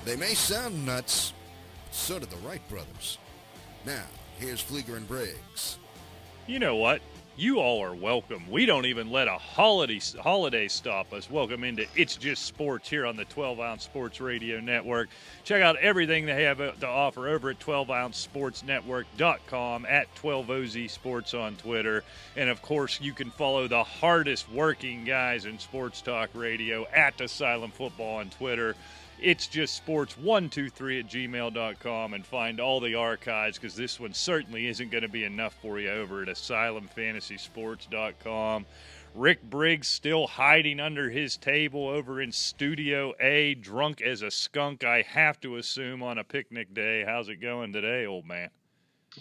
They may sound nuts, but so do the Wright brothers. Now, here's Flieger and Briggs. You know what? You all are welcome. We don't even let a holiday stop us. Welcome into It's Just Sports here on the 12-Ounce Sports Radio Network. Check out everything they have to offer over at 12ouncesportsnetwork.com, at 12OZ Sports on Twitter. And, of course, you can follow the hardest working guys in sports talk radio at Asylum Football on Twitter. It's just sports123 at gmail.com, and find all the archives, because this one certainly isn't going to be enough for you over at asylumfantasysports.com. Rick Briggs still hiding under his table over in Studio A, drunk as a skunk, I have to assume, on a picnic day. How's it going today, old man?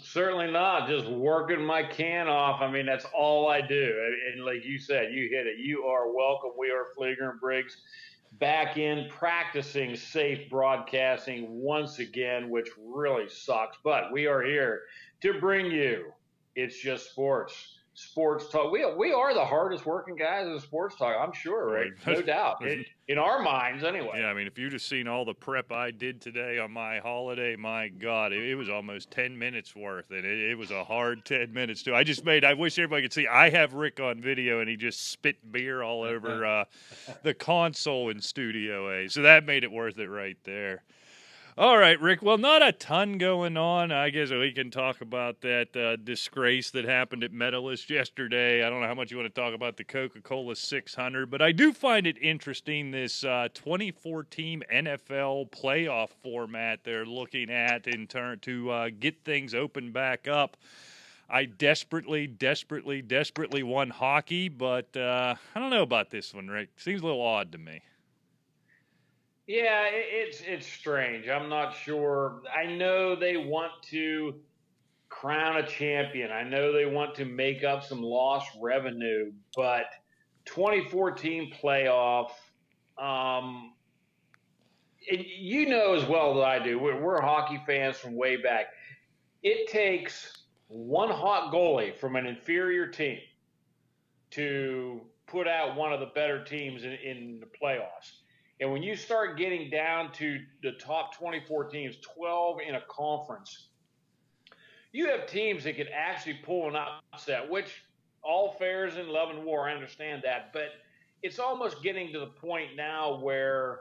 Certainly not. Just working my can off. I mean, that's all I do. And like you said, you hit it. You are welcome. We are Flieger and Briggs, back in practicing safe broadcasting once again, which really sucks. But we are here to bring you It's Just Sports talk. We are the hardest working guys in sports talk, I'm sure, right? No doubt. In our minds, anyway. Yeah, I mean, if you just seen all the prep I did today on my holiday, my God, it was almost 10 minutes worth, and it was a hard 10 minutes, too. I wish everybody could see, I have Rick on video, and he just spit beer all over the console in Studio A, so that made it worth it right there. All right, Rick. Well, not a ton going on. I guess we can talk about that disgrace that happened at Medalist yesterday. I don't know how much you want to talk about the Coca-Cola 600, but I do find it interesting, this 24-team NFL playoff format they're looking at in turn to get things open back up. I desperately want hockey, but I don't know about this one, Rick. Seems a little odd to me. Yeah, it's strange. I'm not sure. I know they want to crown a champion. I know they want to make up some lost revenue, but 2014 playoff, you know as well as I do, we're hockey fans from way back. It takes one hot goalie from an inferior team to put out one of the better teams in the playoffs. And when you start getting down to the top 24 teams, 12 in a conference, you have teams that can actually pull an upset, which all fair is in love and war. I understand that. But it's almost getting to the point now where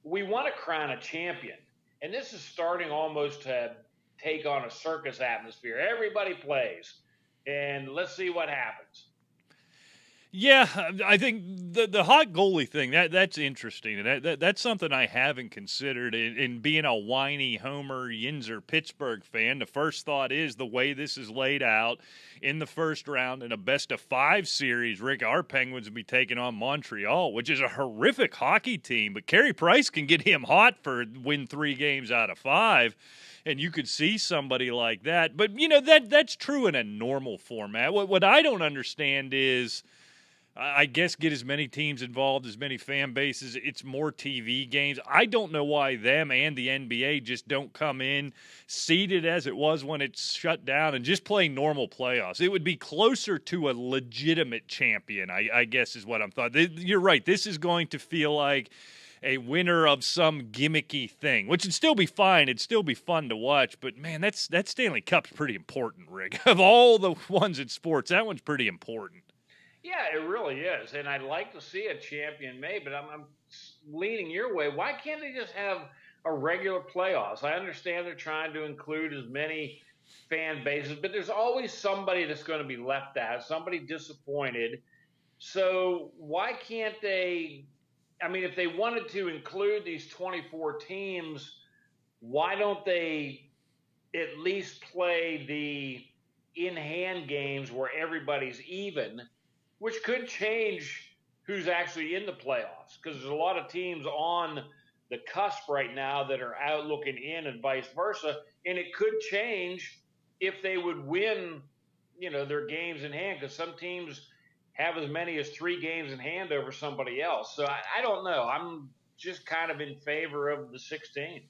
we want to crown a champion. And this is starting almost to take on a circus atmosphere. Everybody plays, and let's see what happens. Yeah, I think the hot goalie thing, that's interesting. And that's something I haven't considered in being a whiny Homer Yinzer Pittsburgh fan. The first thought is the way this is laid out in the first round in a best-of-5 series, Rick, our Penguins would be taking on Montreal, which is a horrific hockey team. But Carey Price can get him hot for win 3 games out of 5. And you could see somebody like that. But, you know, that's true in a normal format. What I don't understand is, I guess, get as many teams involved, as many fan bases. It's more TV games. I don't know why them and the NBA just don't come in seeded as it was when it's shut down and just play normal playoffs. It would be closer to a legitimate champion, I guess is what I'm thought. You're right. This is going to feel like a winner of some gimmicky thing, which would still be fine. It'd still be fun to watch. But, man, that Stanley Cup's pretty important, Rick. Of all the ones in sports, that one's pretty important. Yeah, it really is. And I'd like to see a champion made, but I'm leaning your way. Why can't they just have a regular playoffs? I understand they're trying to include as many fan bases, but there's always somebody that's going to be left out, somebody disappointed. So why can't they – I mean, if they wanted to include these 24 teams, why don't they at least play the in-hand games where everybody's even – which could change who's actually in the playoffs, because there's a lot of teams on the cusp right now that are out looking in and vice versa, and it could change if they would win, you know, their games in hand, because some teams have as many as 3 games in hand over somebody else. So I don't know. I'm just kind of in favor of the 16.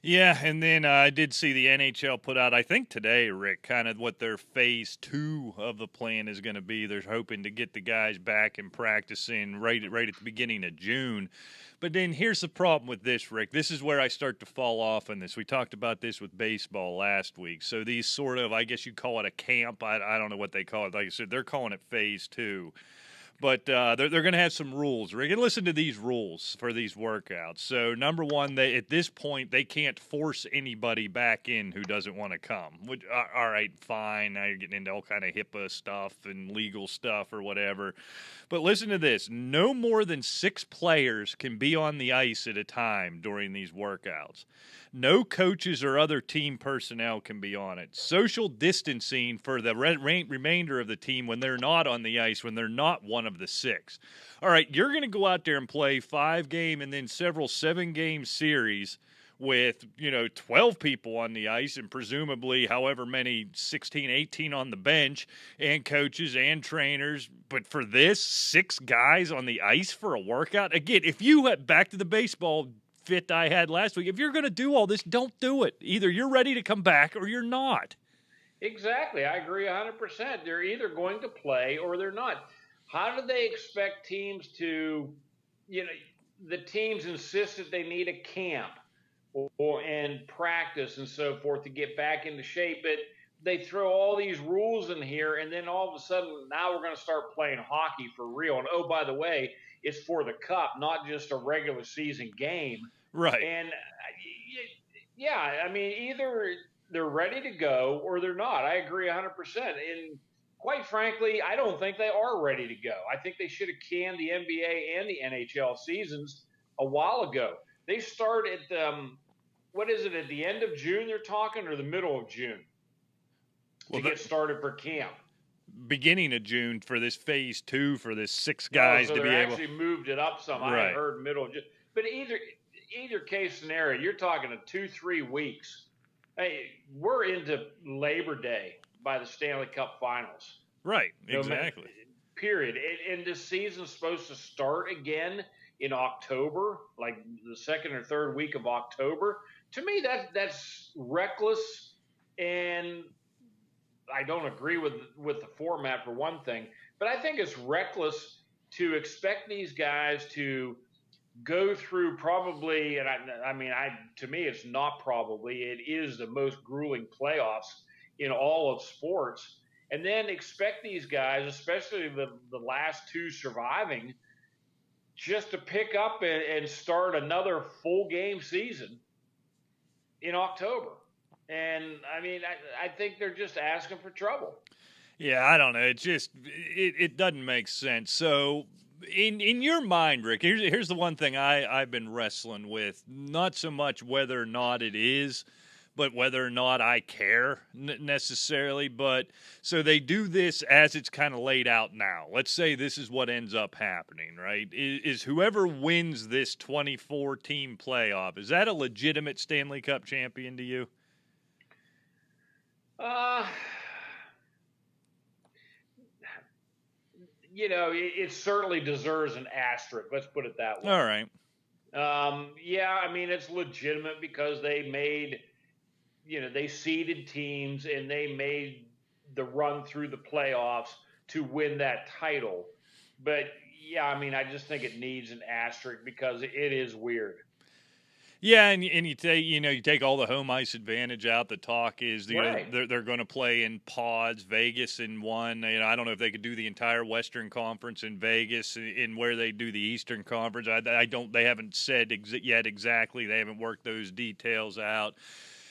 Yeah, and then I did see the NHL put out, I think today, Rick, kind of what their phase 2 of the plan is going to be. They're hoping to get the guys back and practicing right at the beginning of June. But then here's the problem with this, Rick. This is where I start to fall off on this. We talked about this with baseball last week. So these sort of, I guess you call it a camp. I don't know what they call it. Like I said, they're calling it phase 2. But they're going to have some rules. We're going to listen to these rules for these workouts. So, number one, at this point, they can't force anybody back in who doesn't want to come. Which, all right, fine. Now you're getting into all kind of HIPAA stuff and legal stuff or whatever. But listen to this. No more than 6 players can be on the ice at a time during these workouts. No coaches or other team personnel can be on it. Social distancing for the remainder of the team when they're not on the ice, when they're not one of the 6. All right, you're going to go out there and play 5-game and then several 7-game series with, 12 people on the ice and presumably however many, 16, 18 on the bench and coaches and trainers. But for this, 6 guys on the ice for a workout? Again, if you had back to the baseball fit I had last week, if you're going to do all this, don't do it. Either you're ready to come back or you're not. Exactly. I agree 100%. They're either going to play or they're not. How do they expect teams to, the teams insist that they need a camp and practice and so forth to get back into shape, but they throw all these rules in here, and then all of a sudden now we're going to start playing hockey for real. And oh, by the way, it's for the cup, not just a regular season game. Right. And yeah, I mean, either they're ready to go or they're not. I agree 100%. And quite frankly, I don't think they are ready to go. I think they should have canned the NBA and the NHL seasons a while ago. They start at, at the end of June they're talking, or the middle of June to get started for camp? Beginning of June for this phase 2 for this 6 guys so to be able. They actually moved it up some. Right. I heard middle of June. But either case scenario, you're talking 2-3 weeks. Hey, we're into Labor Day by the Stanley Cup Finals. Right, exactly. Period. And this season's supposed to start again in October, like the second or third week of October. To me, that's reckless, and I don't agree with the format for one thing, but I think it's reckless to expect these guys to go through probably, and to me, it's not probably, it is the most grueling playoffs in all of sports, and then expect these guys, especially the last 2 surviving, just to pick up and start another full game season in October. And I mean, I think they're just asking for trouble. Yeah, I don't know. It just it doesn't make sense. So in your mind, Rick, here's the one thing I've been wrestling with. Not so much whether or not it is, but whether or not I care necessarily. But so they do this as it's kind of laid out now. Let's say this is what ends up happening, right? Is whoever wins this 24-team playoff, is that a legitimate Stanley Cup champion to you? It certainly deserves an asterisk. Let's put it that way. All right. Yeah, I mean, it's legitimate because they made, they seeded teams and they made the run through the playoffs to win that title. But yeah, I mean, I just think it needs an asterisk because it is weird. Yeah, and you take all the home ice advantage out. The talk is right. They're going to play in pods. Vegas in one. I don't know if they could do the entire Western Conference in Vegas, in where they do the Eastern Conference. I don't. They haven't said yet exactly. They haven't worked those details out.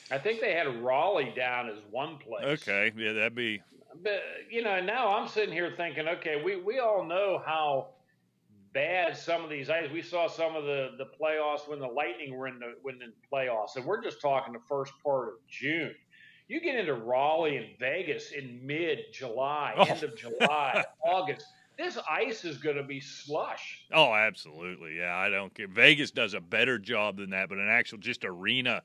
I think they had Raleigh down as one place. Okay, yeah, that'd be. But now I'm sitting here thinking, okay, we all know how bad some of these ice. We saw some of the playoffs when the Lightning were in the playoffs, and we're just talking the first part of June. You get into Raleigh and Vegas in mid-July, end of July, August. This ice is going to be slush. Oh, absolutely. Yeah, I don't care. Vegas does a better job than that, but an actual just arena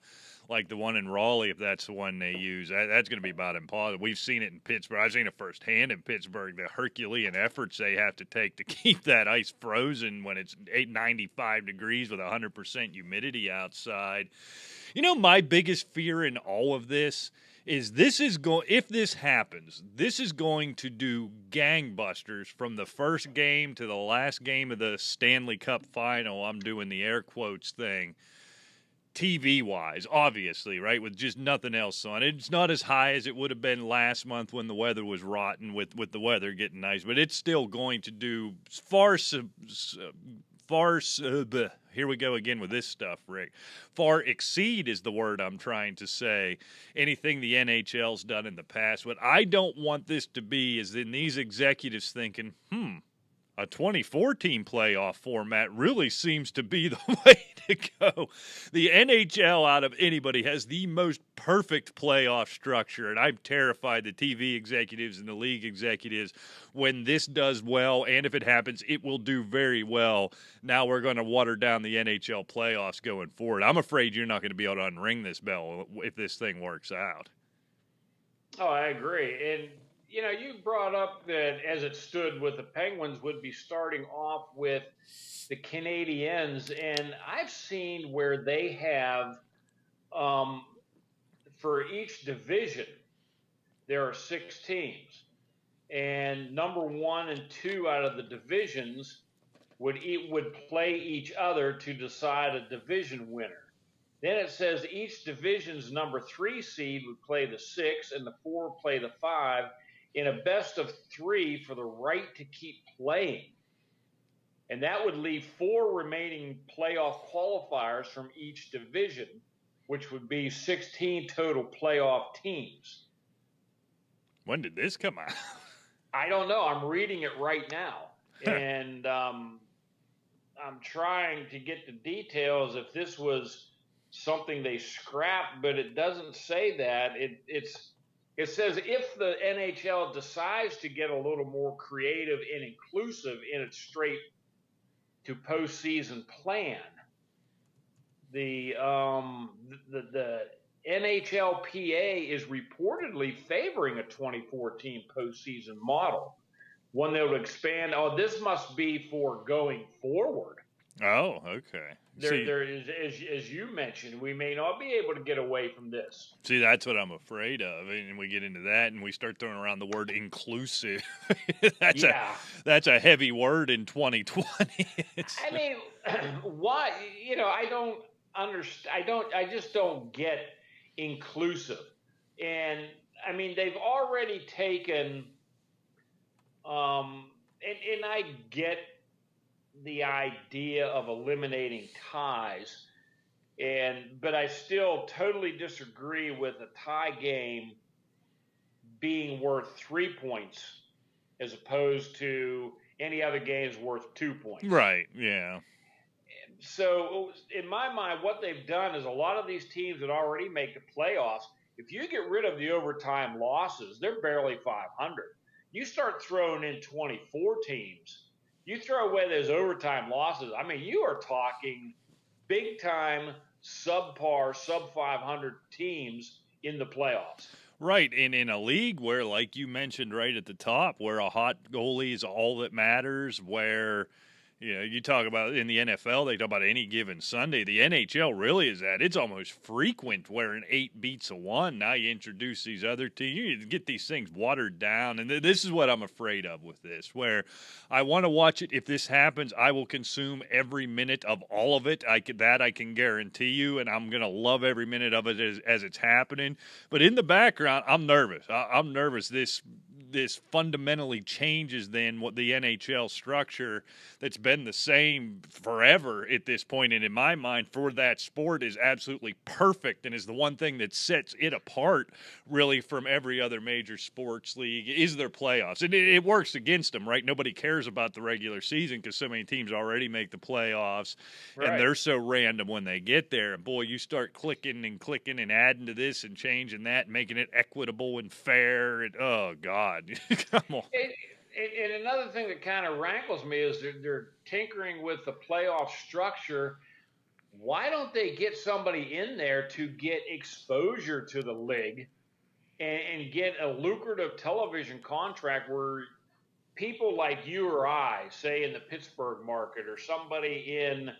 like the one in Raleigh, if that's the one they use, that's going to be about impossible. We've seen it in Pittsburgh. I've seen it firsthand in Pittsburgh, the Herculean efforts they have to take to keep that ice frozen when it's 95 degrees with 100% humidity outside. You know, my biggest fear in all of this is if this happens, this is going to do gangbusters from the first game to the last game of the Stanley Cup final. I'm doing the air quotes thing. TV-wise, obviously, right, with just nothing else on. It's not as high as it would have been last month when the weather was rotten with the weather getting nice, but it's still going to do here we go again with this stuff, Rick. Far exceed is the word I'm trying to say. Anything the NHL's done in the past. What I don't want this to be is in these executives thinking, a 2014 playoff format really seems to be the way to go. The NHL, out of anybody, has the most perfect playoff structure, and I'm terrified the TV executives and the league executives, when this does well, and if it happens, it will do very well. Now we're going to water down the NHL playoffs going forward. I'm afraid you're not going to be able to unring this bell if this thing works out. Oh, I agree. And you know, you brought up that as it stood with the Penguins would be starting off with the Canadiens, and I've seen where they have, for each division, there are 6 teams, and number 1 and 2 out of the divisions would play each other to decide a division winner. Then it says each division's number 3 seed would play the 6, and the 4 would play the 5. In a best of 3 for the right to keep playing. And that would leave 4 remaining playoff qualifiers from each division, which would be 16 total playoff teams. When did this come out? I don't know. I'm reading it right now. And I'm trying to get the details if this was something they scrapped, but it doesn't say that. It says if the NHL decides to get a little more creative and inclusive in its straight to postseason plan, the NHLPA is reportedly favoring a 2014 postseason model, one that would expand. Oh, this must be for going forward. Oh, okay. There is, as you mentioned, we may not be able to get away from this. See, that's what I'm afraid of, and we get into that, and we start throwing around the word inclusive. That's a heavy word in 2020. I mean, why? You know, I don't understand. I just don't get inclusive. And I mean, they've already taken, and I get the idea of eliminating ties, but I still totally disagree with a tie game being worth 3 points as opposed to any other games worth 2 points. Right, yeah. So in my mind, what they've done is a lot of these teams that already make the playoffs, if you get rid of the overtime losses, they're barely 500. You start throwing in 24 teams, you throw away those overtime losses, I mean, you are talking big-time, subpar, sub-500 teams in the playoffs. Right, and in a league where, like you mentioned right at the top, where a hot goalie is all that matters, where You know, you talk about in the NFL, they talk about any given Sunday. The NHL really is that. It's almost frequent where an 8 beats a 1. Now you introduce these other teams. You get these things watered down. And this is what I'm afraid of with this, where I want to watch it. If this happens, I will consume every minute of all of it. I can guarantee you. And I'm going to love every minute of it as it's happening. But in the background, I'm nervous. I'm nervous this fundamentally changes then what the NHL structure that's been the same forever at this point, and in my mind for that sport is absolutely perfect and is the one thing that sets it apart really from every other major sports league is their playoffs. And it works against them, right? Nobody cares about the regular season because so many teams already make the playoffs, right, and they're so random when they get there. And boy, you start clicking and adding to this and changing that and making it equitable and fair, and oh God. Come on. And another thing that kind of rankles me is they're tinkering with the playoff structure why don't they get somebody in there to get exposure to the league and get a lucrative television contract where people like you or I, say in the Pittsburgh market or somebody in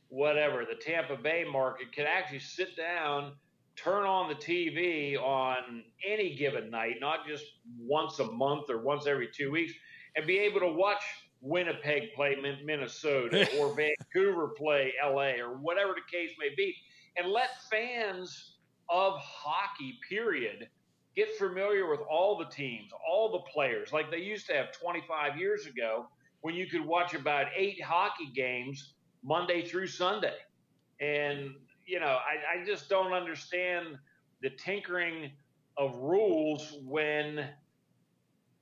whatever, the Tampa Bay market, could actually sit down, turn on the TV on any given night, not just once a month or once every 2 weeks, and be able to watch Winnipeg play Minnesota or Vancouver play LA or whatever the case may be, and let fans of hockey, period, get familiar with all the teams, all the players, like they used to have 25 years ago when you could watch about 8 hockey games Monday through Sunday. And, I just don't understand the tinkering of rules when,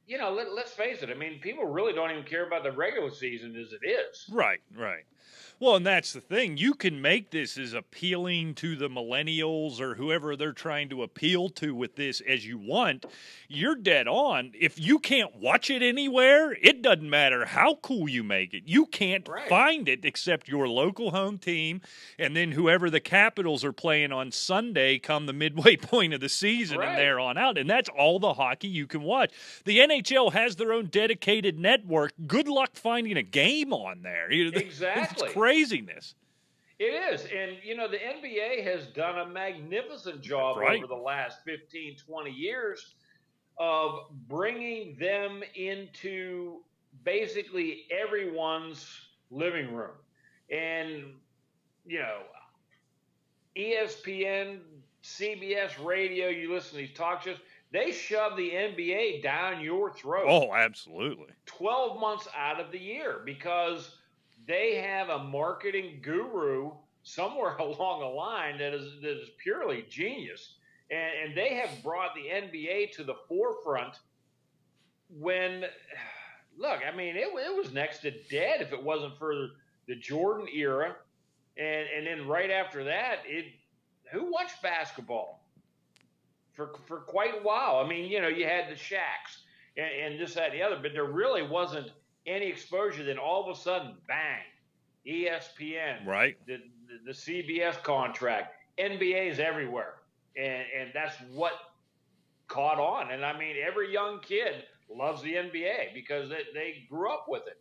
let's face it. I mean, people really don't even care about the regular season as it is. Right. Well, and that's the thing. You can make this as appealing to the millennials or whoever they're trying to appeal to with this as you want. You're dead on. If you can't watch it anywhere, it doesn't matter how cool you make it. You can't find it except your local home team and then whoever the Capitals are playing on Sunday come the midway point of the season and there on out. And that's all the hockey you can watch. The NHL has their own dedicated network. Good luck finding a game on there. Exactly. It's craziness. It is. And, the NBA has done a magnificent job over the last 15, 20 years of bringing them into basically everyone's living room. And, ESPN, CBS radio, you listen to these talk shows, they shove the NBA down your throat. Oh, absolutely. 12 months out of the year because they have a marketing guru somewhere along the line that is purely genius. And they have brought the NBA to the forefront when, look, I mean, it was next to dead if it wasn't for the Jordan era. And then right after that, who watched basketball for quite a while? I mean, you had the Shaqs and this, that, and the other, but there really wasn't any exposure. Then all of a sudden, bang, ESPN, the CBS contract, NBA's everywhere. And that's what caught on. And I mean, every young kid loves the NBA because they grew up with it.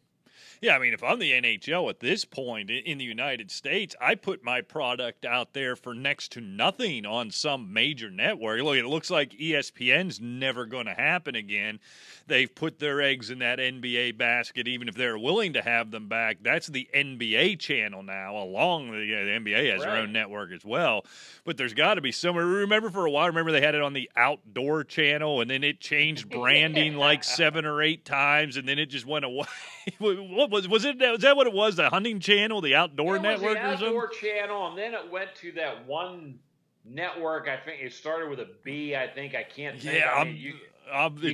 Yeah, I mean, if I'm the NHL at this point in the United States, I put my product out there for next to nothing on some major network. Look, it looks like ESPN's never going to happen again. They've put their eggs in that NBA basket, even if they're willing to have them back. That's the NBA channel now, along the NBA has their own network as well. But there's got to be somewhere. Remember for a while, they had it on the Outdoor channel, and then it changed branding like 7 or 8 times, and then it just went away. Was that what it was? The hunting channel, the Outdoor network, or something? The Outdoor channel, and then it went to that one network. I think it started with a B. I think I can't think. Yeah, you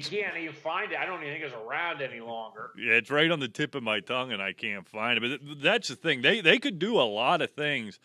can't even find it. I don't even think it's around any longer. Yeah, it's right on the tip of my tongue, and I can't find it. But that's the thing. They could do a lot of things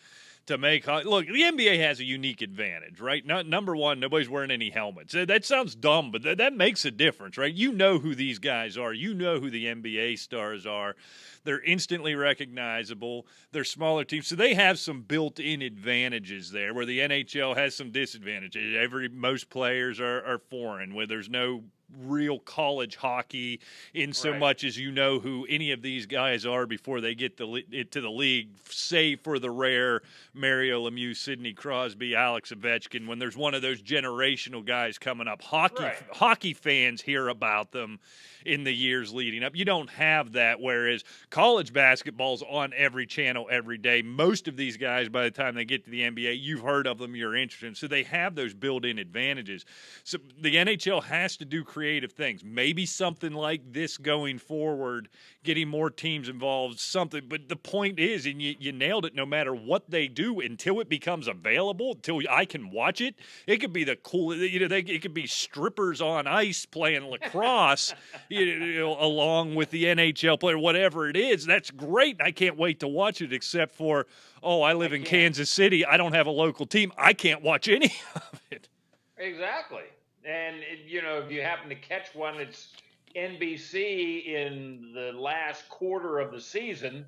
to make – look, the NBA has a unique advantage, right? Number one, nobody's wearing any helmets. That sounds dumb, but that makes a difference, right? You know who these guys are. You know who the NBA stars are. They're instantly recognizable. They're smaller teams. So they have some built-in advantages there where the NHL has some disadvantages. Most players are foreign, where there's no real college hockey in so much as you know who any of these guys are before they get to the league, save for the rare Mario Lemieux, Sidney Crosby, Alex Ovechkin. When there's one of those generational guys coming up, hockey fans hear about them in the years leading up. You don't have that, whereas college basketball's on every channel every day. Most of these guys, by the time they get to the NBA, you've heard of them, you're interested in. So they have those built-in advantages. So the NHL has to do creative things. Maybe something like this going forward, getting more teams involved, something. But the point is, and you nailed it, no matter what they do, until it becomes available, until I can watch it, it could be the cool, it could be strippers on ice playing lacrosse, along with the NHL player, whatever it is. That's great. I can't wait to watch it, except for, I live in Kansas City. I don't have a local team. I can't watch any of it. Exactly. And, if you happen to catch one, it's NBC in the last quarter of the season,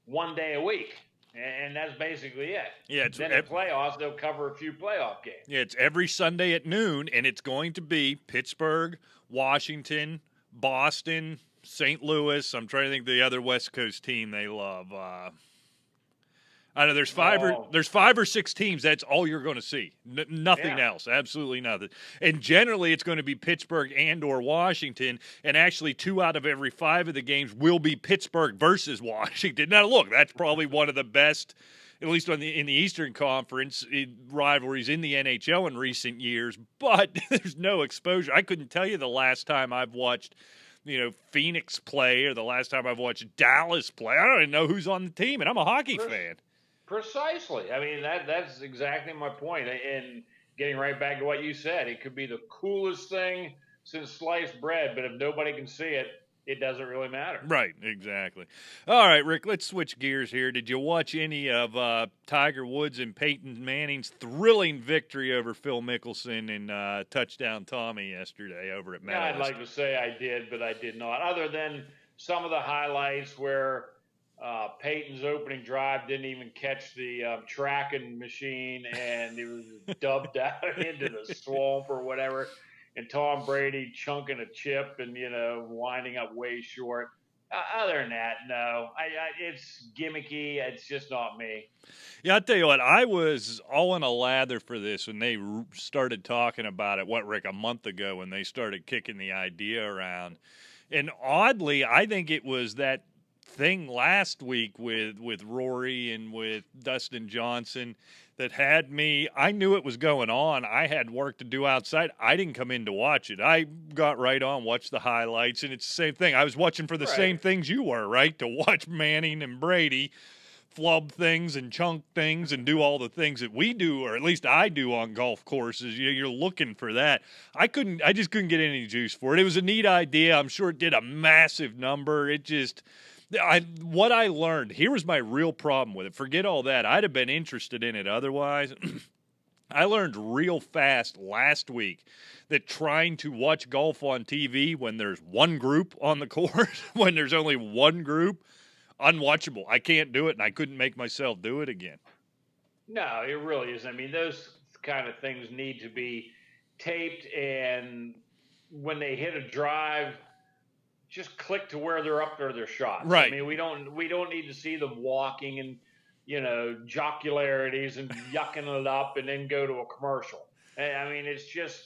one day a week. And that's basically it. Yeah, then the playoffs, they'll cover a few playoff games. Yeah, it's every Sunday at noon, and it's going to be Pittsburgh, Washington, Boston, St. Louis. I'm trying to think of the other West Coast team they love. I know there's five or six teams. That's all you're going to see. Nothing else. Absolutely nothing. And generally, it's going to be Pittsburgh and or Washington. And actually, 2 out of every 5 of the games will be Pittsburgh versus Washington. Now, look, that's probably one of the best, at least in the Eastern Conference, rivalries in the NHL in recent years. But there's no exposure. I couldn't tell you the last time I've watched Phoenix play or the last time I've watched Dallas play. I don't even know who's on the team, and I'm a hockey fan. Precisely. I mean, that's exactly my point. And getting right back to what you said, it could be the coolest thing since sliced bread, but if nobody can see it, it doesn't really matter. Right, exactly. All right, Rick, let's switch gears here. Did you watch any of Tiger Woods and Peyton Manning's thrilling victory over Phil Mickelson and Touchdown Tommy yesterday over at Meadows? I'd like to say I did, but I did not. Other than some of the highlights where Peyton's opening drive didn't even catch the tracking machine, and it was dubbed out into the swamp or whatever. And Tom Brady chunking a chip and winding up way short. Other than that, no. It's gimmicky. It's just not me. Yeah, I'll tell you what. I was all in a lather for this when they started talking about it. Rick, a month ago when they started kicking the idea around, and oddly, I think it was that thing last week with Rory and with Dustin Johnson that had me. I knew it was going on. I had work to do outside. I didn't come in to watch it. I got right on, watched the highlights, and it's the same thing. I was watching for the same things you were, right? To watch Manning and Brady flub things and chunk things and do all the things that we do, or at least I do on golf courses. You're looking for that. I just couldn't get any juice for it. It was a neat idea. I'm sure it did a massive number. What I learned, here was my real problem with it. Forget all that. I'd have been interested in it otherwise. I learned real fast last week that trying to watch golf on TV when there's one group on the course, when there's only one group, unwatchable. I can't do it, and I couldn't make myself do it again. No, it really is. I mean, those kind of things need to be taped, and when they hit a drive, just click to where they're up there, their shots. Right. I mean, we don't need to see them walking and jocularities and yucking it up and then go to a commercial. I mean, it's just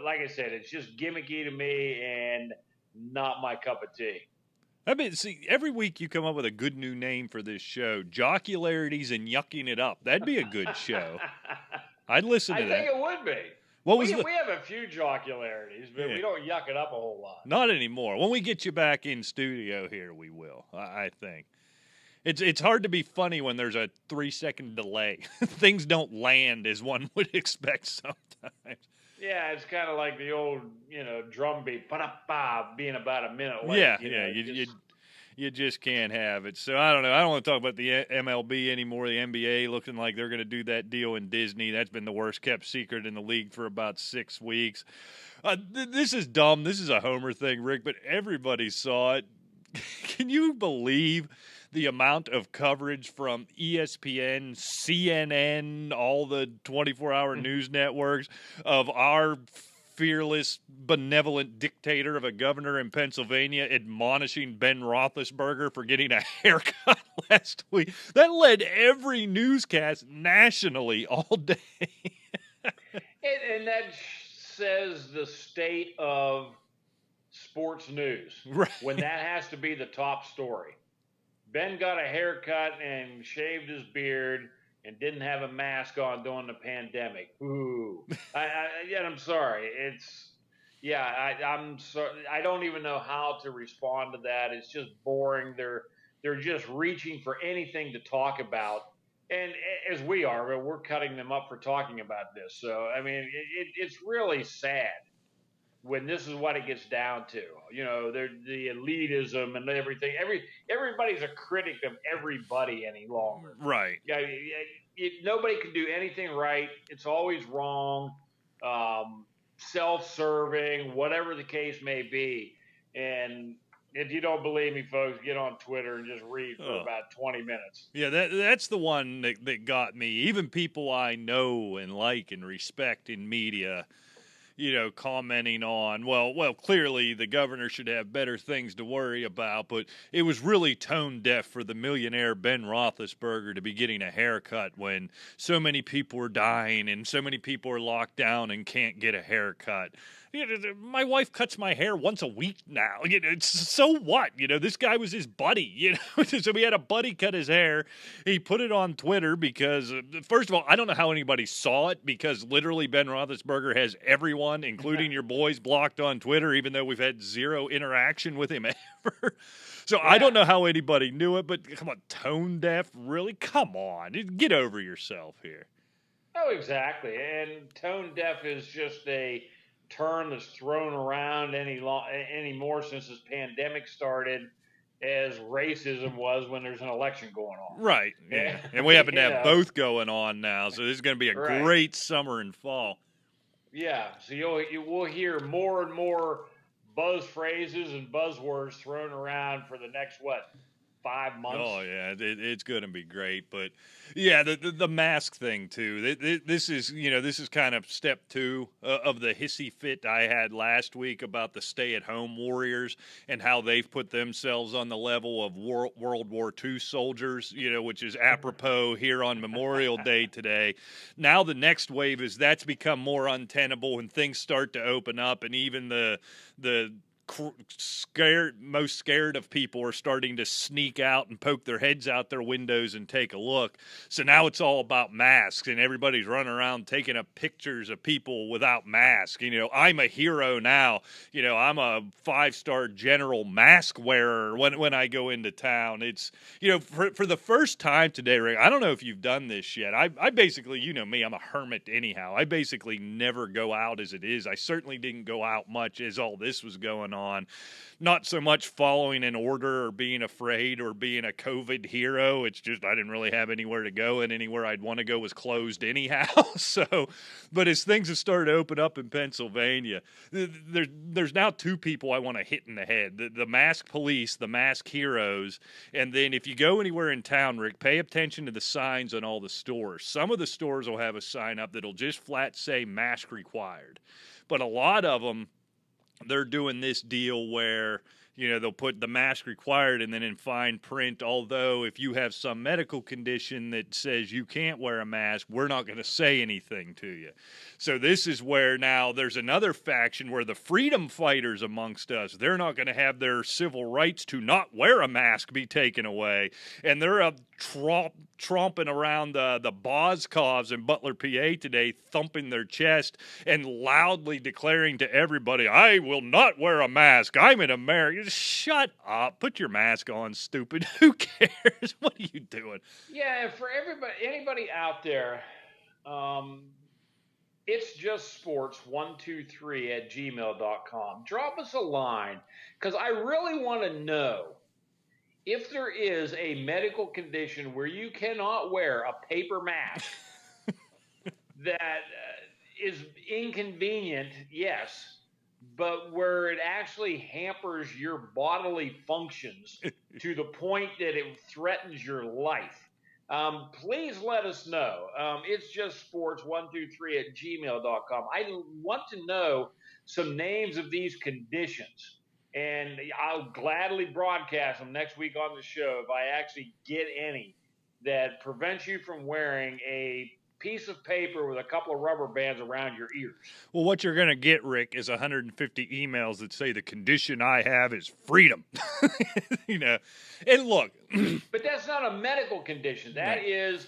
like I said, it's just gimmicky to me and not my cup of tea. I mean, see, every week you come up with a good new name for this show, jocularities and yucking it up. That'd be a good show. I'd listen to that. I think it would be. We have a few jocularities, but we don't yuck it up a whole lot. Not anymore. When we get you back in studio here, we will, I think. It's hard to be funny when there's a 3-second delay. Things don't land as one would expect sometimes. Yeah, it's kind of like the old, drum beat, ba-da-ba, being about a minute late. You just can't have it. So I don't know. I don't want to talk about the MLB anymore. The NBA looking like they're going to do that deal in Disney. That's been the worst kept secret in the league for about 6 weeks. This is dumb. This is a homer thing, Rick, but everybody saw it. Can you believe the amount of coverage from ESPN, CNN, all the 24-hour news networks of our fearless, benevolent dictator of a governor in Pennsylvania admonishing Ben Roethlisberger for getting a haircut last week? That led every newscast nationally all day. And that says the state of sports news. Right. When that has to be the top story. Ben got a haircut and shaved his beard and didn't have a mask on during the pandemic. Ooh. I'm sorry. I'm sorry. I don't even know how to respond to that. It's just boring. They're just reaching for anything to talk about. And as we are, we're cutting them up for talking about this. So, I mean, it's really sad when this is what it gets down to. The elitism and everything. Everybody's a critic of everybody any longer. Right. Nobody can do anything right. It's always wrong, self-serving, whatever the case may be. And If you don't believe me, folks, get on Twitter and just read for Oh. about 20 minutes. Yeah, that's the one that got me. Even people I know and like and respect in media, commenting on, well, clearly the governor should have better things to worry about, but it was really tone deaf for the millionaire Ben Roethlisberger to be getting a haircut when so many people are dying and so many people are locked down and can't get a haircut. My wife cuts my hair once a week now. So what? This guy was his buddy. So he had a buddy cut his hair. He put it on Twitter because, first of all, I don't know how anybody saw it because literally Ben Roethlisberger has everyone, including your boys, blocked on Twitter, even though we've had zero interaction with him ever. So yeah. I don't know how anybody knew it, but come on, tone deaf? Really? Come on. Get over yourself here. Oh, exactly. And tone deaf is just a term that's thrown around anymore since this pandemic started, as racism was when there's an election going on. Right. Yeah. And we happen to have both going on now, so this is going to be a great summer and fall. Yeah. So you will hear more and more buzz phrases and buzzwords thrown around for the next 5 months. Oh yeah, it's going to be great. But yeah, the mask thing too. This is kind of step 2 of the hissy fit I had last week about the stay-at-home warriors and how they've put themselves on the level of World War II soldiers. Which is apropos here on Memorial Day today. Now the next wave is that's become more untenable when things start to open up, and even the most scared of people are starting to sneak out and poke their heads out their windows and take a look. So now it's all about masks, and everybody's running around taking up pictures of people without masks. I'm a hero now. I'm a 5-star general mask wearer when I go into town. It's, for the first time today, Rick, I don't know if you've done this yet. I basically, me, I'm a hermit anyhow. I basically never go out as it is. I certainly didn't go out much as all this was going on. Not so much following an order or being afraid or being a COVID hero. It's just I didn't really have anywhere to go, and anywhere I'd want to go was closed anyhow. But as things have started to open up in Pennsylvania, there's now 2 people I want to hit in the head. The mask police, the mask heroes, and then if you go anywhere in town, Rick, pay attention to the signs on all the stores. Some of the stores will have a sign up that'll just flat say mask required. But a lot of them, they're doing this deal where, they'll put the mask required and then in fine print, although if you have some medical condition that says you can't wear a mask, we're not going to say anything to you. So this is where now there's another faction where the freedom fighters amongst us, they're not going to have their civil rights to not wear a mask be taken away. And they're tromping around the Boscovs in Butler, PA today, thumping their chest and loudly declaring to everybody, I will not wear a mask. I'm an American. Shut up. Put your mask on, stupid. Who cares? What are you doing? Yeah, and for anybody out there, it's just sports123@gmail.com. Drop us a line, because I really want to know if there is a medical condition where you cannot wear a paper mask that is inconvenient, yes, but where it actually hampers your bodily functions to the point that it threatens your life. Please let us know. It's just sports123@gmail.com. I want to know some names of these conditions, and I'll gladly broadcast them next week on the show if I actually get any that prevents you from wearing a piece of paper with a couple of rubber bands around your ears. Well, what you're going to get, Rick, is 150 emails that say the condition I have is freedom. And look. But that's not a medical condition. That is,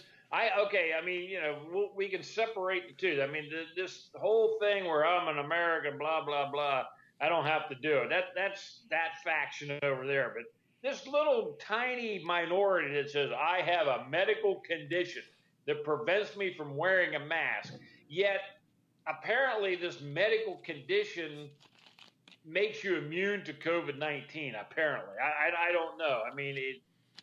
we can separate the two. I mean, this whole thing where I'm an American, blah, blah, blah, I don't have to do it. That's that faction over there. But this little tiny minority that says I have a medical condition that prevents me from wearing a mask, yet apparently this medical condition makes you immune to COVID-19, apparently. I don't know. I mean,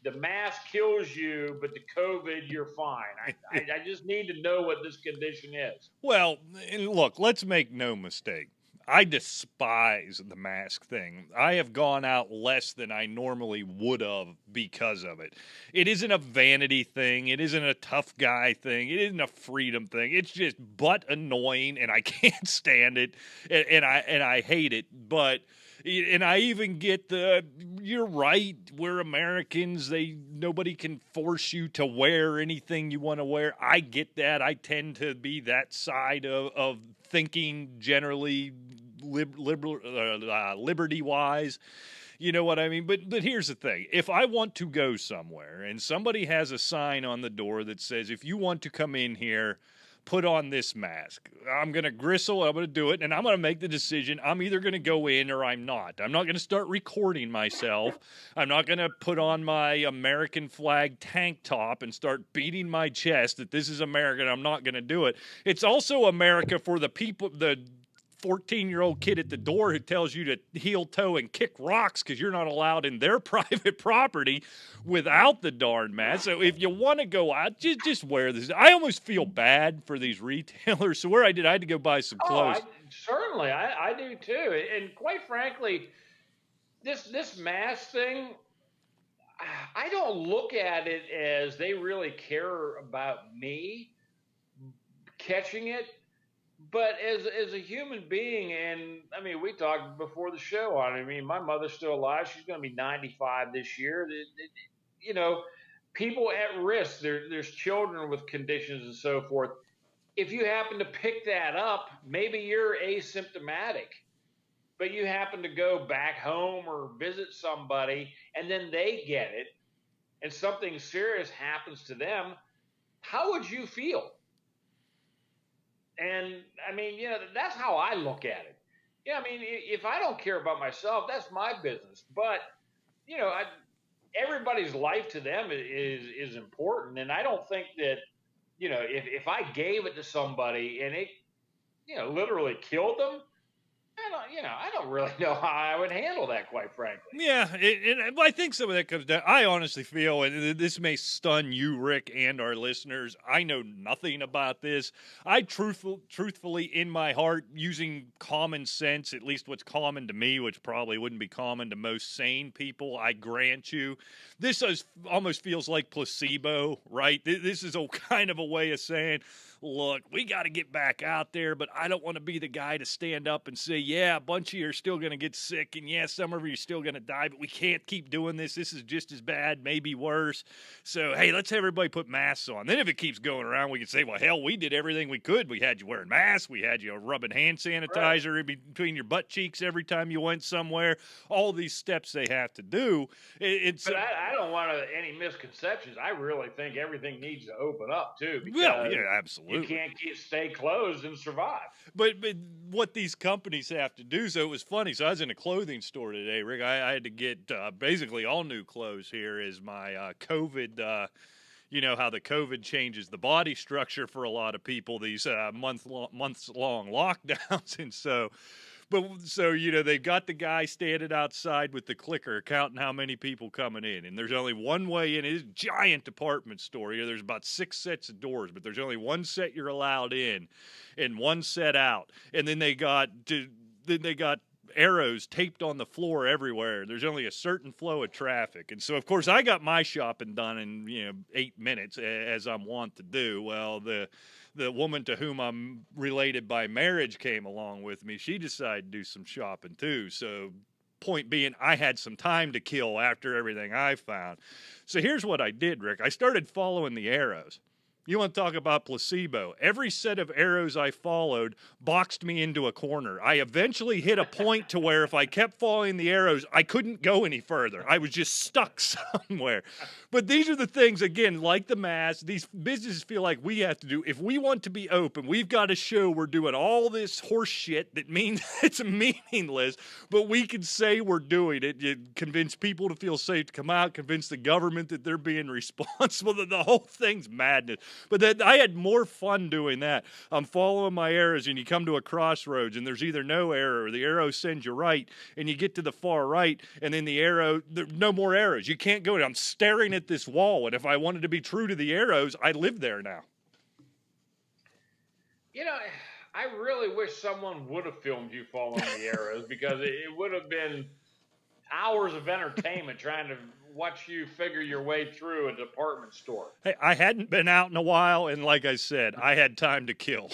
the mask kills you, but the COVID, you're fine. I just need to know what this condition is. Well, look, let's make no mistake. I despise the mask thing. I have gone out less than I normally would have because of it. It isn't a vanity thing. It isn't a tough guy thing. It isn't a freedom thing. It's just butt annoying, and I can't stand it, and I hate it. But and I even get you're right, we're Americans. Nobody can force you to wear anything you want to wear. I get that. I tend to be that side of thinking generally liberty wise. You know what I mean? But here's the thing. If I want to go somewhere and somebody has a sign on the door that says, if you want to come in here, put on this mask. I'm going to gristle. I'm going to do it. And I'm going to make the decision. I'm either going to go in or I'm not. I'm not going to start recording myself. I'm not going to put on my American flag tank top and start beating my chest that this is America. I'm not going to do it. It's also America for the people, the 14-year-old kid at the door who tells you to heel toe and kick rocks because you're not allowed in their private property without the darn mask. So if you want to go out, just wear this. I almost feel bad for these retailers. So I had to go buy some clothes. Certainly, I do too. And quite frankly, this mask thing, I don't look at it as they really care about me catching it. But as a human being, and I mean, we talked before the show on it. I mean, my mother's still alive. She's going to be 95 this year. You know, people at risk. There's children with conditions and so forth. If you happen to pick that up, maybe you're asymptomatic, but you happen to go back home or visit somebody, and then they get it, and something serious happens to them. How would you feel? And I mean, you know, that's how I look at it. Yeah, I mean, if I don't care about myself, that's my business. But, you know, everybody's life to them is important. And I don't think that, you know, if I gave it to somebody and it, you know, literally killed them, I don't really know how I would handle that, quite frankly. Yeah, I think some of that comes down. I honestly feel, and this may stun you, Rick, and our listeners. I know nothing about this. I truthfully, in my heart, using common sense, at least what's common to me, which probably wouldn't be common to most sane people, I grant you, this almost feels like placebo, right? This is a kind of a way of saying, look, we got to get back out there, but I don't want to be the guy to stand up and say, yeah, a bunch of you are still going to get sick, and yeah, some of you are still going to die, but we can't keep doing this. This is just as bad, maybe worse. So, hey, let's have everybody put masks on. Then if it keeps going around, we can say, well, hell, we did everything we could. We had you wearing masks. We had you rubbing hand sanitizer in between your butt cheeks every time you went somewhere. All these steps they have to do. But I don't want any misconceptions. I really think everything needs to open up, too. Well, yeah, absolutely. You can't stay closed and survive. But what these companies have to do, so it was funny. So I was in a clothing store today, Rick. I had to get basically all new clothes here as my COVID, you know how the COVID changes the body structure for a lot of people, these months-long lockdowns. And so you know, they've got the guy standing outside with the clicker counting how many people coming in, and there's only one way in. It is a giant department store. You know, there's about 6 sets of doors, but there's only one set you're allowed in and one set out. And then they got arrows taped on the floor everywhere. There's only a certain flow of traffic. And so, of course, I got my shopping done in 8 minutes, as I'm wont to do. Well, the woman to whom I'm related by marriage came along with me. She decided to do some shopping too. So point being, I had some time to kill after everything I found. So here's what I did, Rick. I started following the arrows. You want to talk about placebo? Every set of arrows I followed boxed me into a corner. I eventually hit a point to where if I kept following the arrows, I couldn't go any further. I was just stuck somewhere. But these are the things, again, like the mask, these businesses feel like we have to do. If we want to be open, we've got to show we're doing all this horse shit that means it's meaningless, but we can say we're doing it. You convince people to feel safe to come out, convince the government that they're being responsible. The whole thing's madness. But I had more fun doing that. I'm following my arrows, and you come to a crossroads, and there's either no arrow or the arrow sends you right, and you get to the far right, and then the arrow, no more arrows. You can't go. I'm staring at this wall, and if I wanted to be true to the arrows, I live there now. You know, I really wish someone would have filmed you following the arrows because it would have been hours of entertainment trying to watch you figure your way through a department store. Hey, I hadn't been out in a while, and like I said, I had time to kill.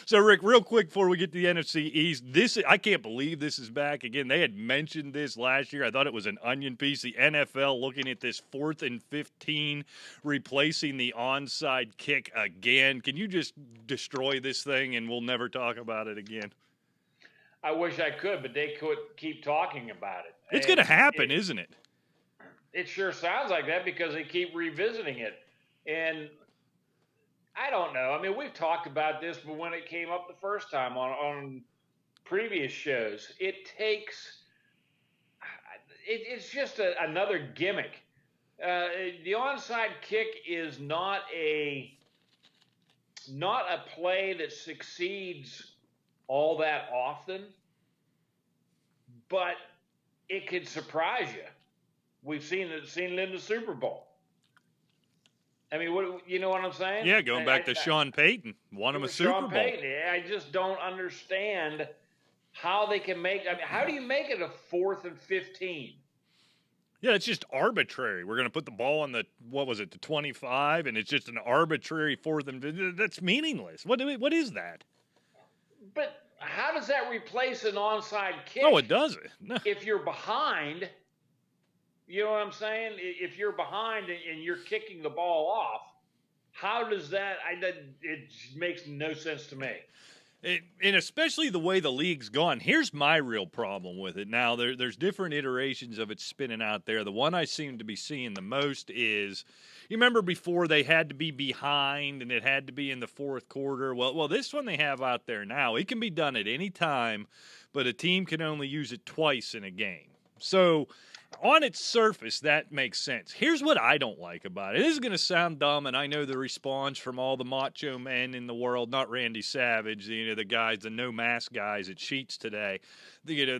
So, Rick, real quick before we get to the NFC East, I can't believe this is back again. They had mentioned this last year. I thought it was an onion piece. The NFL looking at this 4th and 15, replacing the onside kick again. Can you just destroy this thing, and we'll never talk about it again? I wish I could, but they could keep talking about it. It's going to happen, isn't it? It sure sounds like that because they keep revisiting it. And I don't know. I mean, we've talked about this, but when it came up the first time on previous shows, it's just another gimmick. The onside kick is not a play that succeeds all that often, but it could surprise you. We've seen it in the Super Bowl. I mean, you know what I'm saying? Yeah, going back to Sean Payton, won him a Super Bowl. I just don't understand how they can make. I mean, how do you make it a 4th and 15? Yeah, it's just arbitrary. We're going to put the ball on the 25, and it's just an arbitrary 4th and that's meaningless. What is that? But how does that replace an onside kick? No, it doesn't. No. If you're behind. You know what I'm saying? If you're behind and you're kicking the ball off, how does that? It makes no sense to me. And especially the way the league's gone. Here's my real problem with it. Now, there's different iterations of it spinning out there. The one I seem to be seeing the most is, you remember before they had to be behind and it had to be in the 4th quarter? Well, this one they have out there now, it can be done at any time, but a team can only use it twice in a game. So on its surface, that makes sense. Here's what I don't like about it. This is going to sound dumb, and I know the response from all the macho men in the world, not Randy Savage, the guys, the no-mask guys at Sheets today,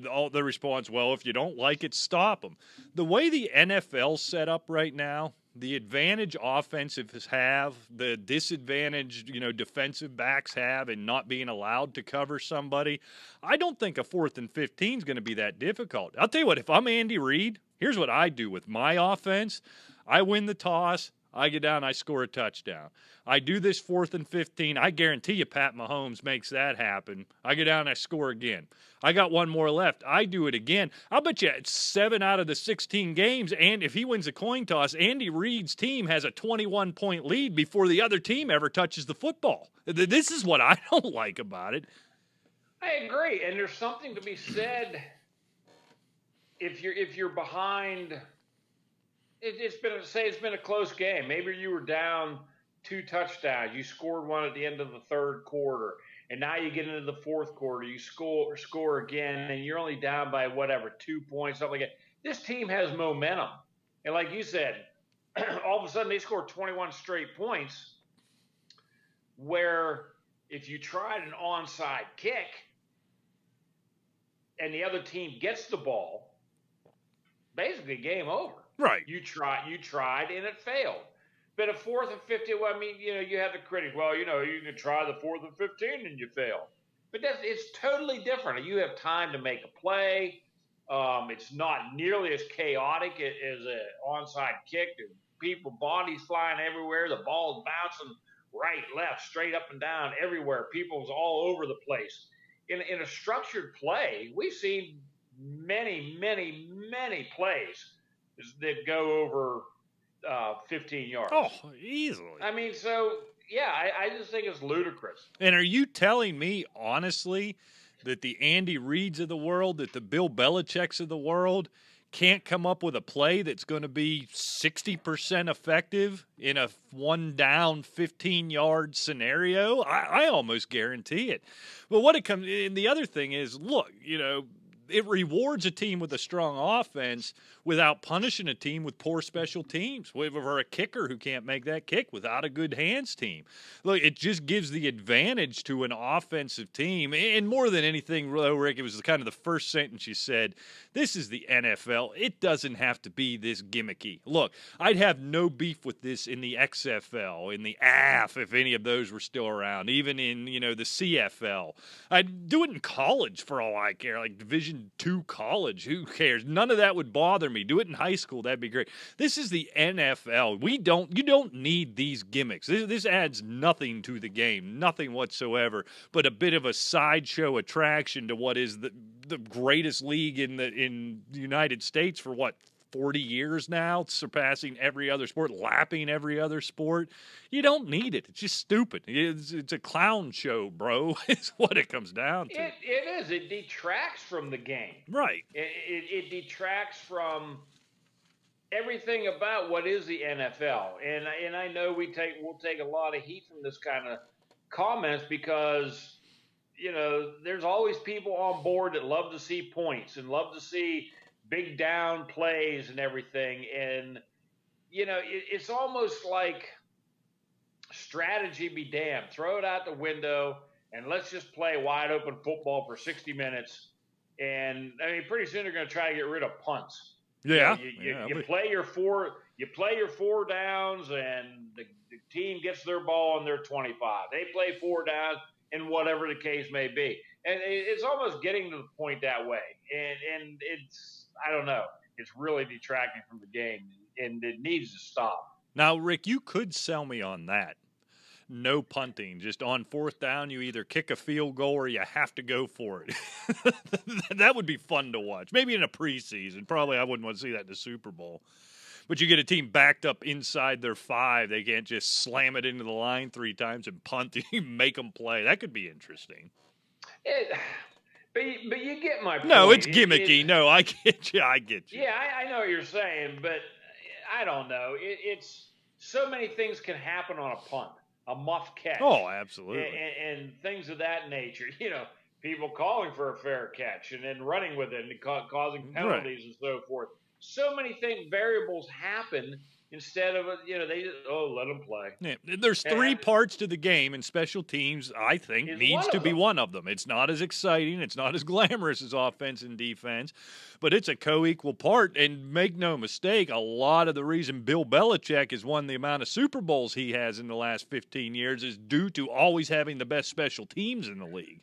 all the response, well, if you don't like it, stop them. The way the NFL's set up right now, the advantage offensives have, the disadvantage, defensive backs have in not being allowed to cover somebody, I don't think a 4th and 15 is going to be that difficult. I'll tell you what, if I'm Andy Reid, here's what I do with my offense. I win the toss. I get down, I score a touchdown. I do this 4th and 15. I guarantee you Pat Mahomes makes that happen. I get down, I score again. I got one more left. I do it again. I'll bet you it's 7 out of the 16 games, and if he wins a coin toss, Andy Reid's team has a 21-point lead before the other team ever touches the football. This is what I don't like about it. I agree, and there's something to be said if you're behind. It's been a close game. Maybe you were down 2 touchdowns. You scored one at the end of the 3rd quarter, and now you get into the 4th quarter. You score again, and you're only down by 2 points, something like that. This team has momentum, and like you said, all of a sudden they score 21 straight points. Where if you tried an onside kick and the other team gets the ball, basically game over. Right. You tried, and it failed. But a 4th and 15, you have the critics. Well, you can try the 4th and 15 and you fail. But it's totally different. You have time to make a play. It's not nearly as chaotic as an onside kick. People, bodies flying everywhere. The ball's bouncing right, left, straight up and down, everywhere. People's all over the place. In a structured play, we've seen many, many, many plays that go over 15 yards. Oh, easily. I mean, so, yeah, I just think it's ludicrous. And are you telling me, honestly, that the Andy Reids of the world, that the Bill Belichick's of the world can't come up with a play that's going to be 60% effective in a 1-down, 15-yard scenario? I almost guarantee it. But what it comes – and the other thing is, look, it rewards a team with a strong offense without punishing a team with poor special teams, or a kicker who can't make that kick without a good hands team. Look, it just gives the advantage to an offensive team. And more than anything, though, Rick, it was kind of the first sentence you said. This is the NFL. It doesn't have to be this gimmicky. Look, I'd have no beef with this in the XFL, in the AF, if any of those were still around, even in, the CFL. I'd do it in college for all I care, like Division II college. Who cares? None of that would bother me. Do it in high school. That'd be great. This is the NFL. You don't need these gimmicks. This adds nothing to the game, nothing whatsoever, but a bit of a sideshow attraction to what is the greatest league in the United States for 40 years now, surpassing every other sport, lapping every other sport. You don't need it. It's just stupid. It's a clown show, bro. It's what it comes down to. It is. It detracts from the game. Right. It detracts from everything about what is the NFL. And I know we'll take a lot of heat from this kind of comments because there's always people on board that love to see points and love to see big down plays and everything. And, it's almost like strategy be damned. Throw it out the window and let's just play wide open football for 60 minutes. And, pretty soon they're going to try to get rid of punts. Yeah. You play your four downs and the team gets their ball on their 25. They play 4 downs and whatever the case may be. And it's almost getting to the point that way. And it's, I don't know, it's really detracting from the game and it needs to stop. Now, Rick, you could sell me on that. No punting. Just on 4th down, you either kick a field goal or you have to go for it. That would be fun to watch. Maybe in a preseason. Probably I wouldn't want to see that in the Super Bowl. But you get a team backed up inside their 5. They can't just slam it into the line 3 times and punt and make them play. That could be interesting. But you get my point. No, it's gimmicky. No, I get you. Yeah, I know what you're saying, but I don't know. It's so many things can happen on a punt, a muff catch. Oh, absolutely. And things of that nature. People calling for a fair catch and then running with it and causing penalties and so forth. So many variables happen instead of, they just, let them play. Yeah. There's 3 parts to the game, and special teams, I think, needs to be one of them. It's not as exciting. It's not as glamorous as offense and defense, but it's a co-equal part. And make no mistake, a lot of the reason Bill Belichick has won the amount of Super Bowls he has in the last 15 years is due to always having the best special teams in the league.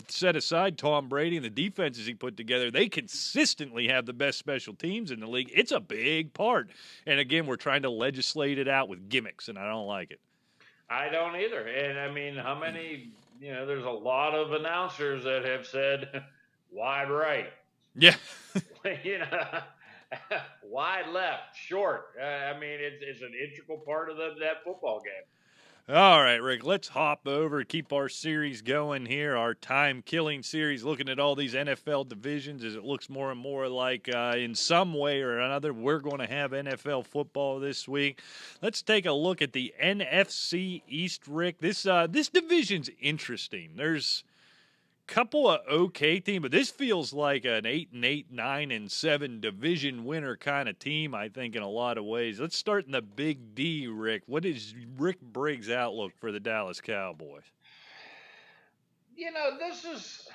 Set aside Tom Brady and the defenses he put together, they consistently have the best special teams in the league. It's a big part. And again, we're trying to legislate it out with gimmicks, and I don't like it. I don't either. And how many, there's a lot of announcers that have said wide right. Yeah. Wide left, short. It's an integral part of that football game. All right, Rick, let's hop over, keep our series going here, our time-killing series, looking at all these NFL divisions as it looks more and more like in some way or another we're going to have NFL football this week. Let's take a look at the NFC East, Rick. This division's interesting. There's couple of okay teams, but this feels like an 8-8, 9-7 division winner kind of team, I think, in a lot of ways. Let's start in the Big D, Rick. What is Rick Briggs' outlook for the Dallas Cowboys? This is,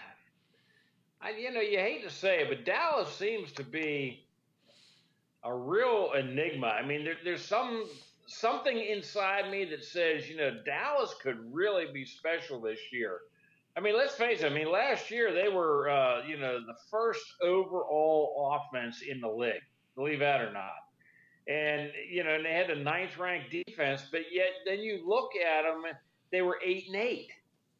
you hate to say it, but Dallas seems to be a real enigma. There's something inside me that says, Dallas could really be special this year. Let's face it. Last year they were, the first overall offense in the league, believe that or not. And, and they had the 9th ranked defense, but yet then you look at them, they were 8-8.